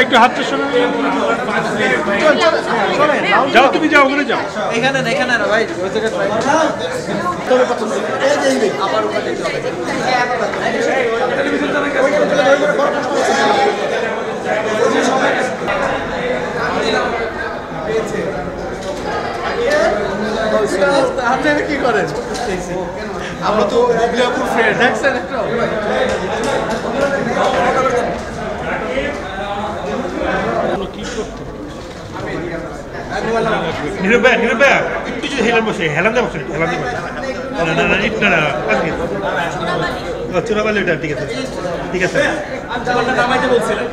একটু হাতটা শোনা যাও, তুমি যাও, ওখানে যাও। এখানে না, এখানে না ভাই, ওই জায়গায় ট্রাই তবে পছন্দ আবার ওখানে যেতে হবে। আপনি কি করেন? আমরা তো বুবলিয়াপুর ফ্রেন্ড দেখছেন একটা একটু যদি হেলান বসে হেলান দিয়ে বসে হেলান দিয়ে বসে না চোরাবালি, ওটা ঠিক আছে, ঠিক আছে। নামাইতে বলছিলেন।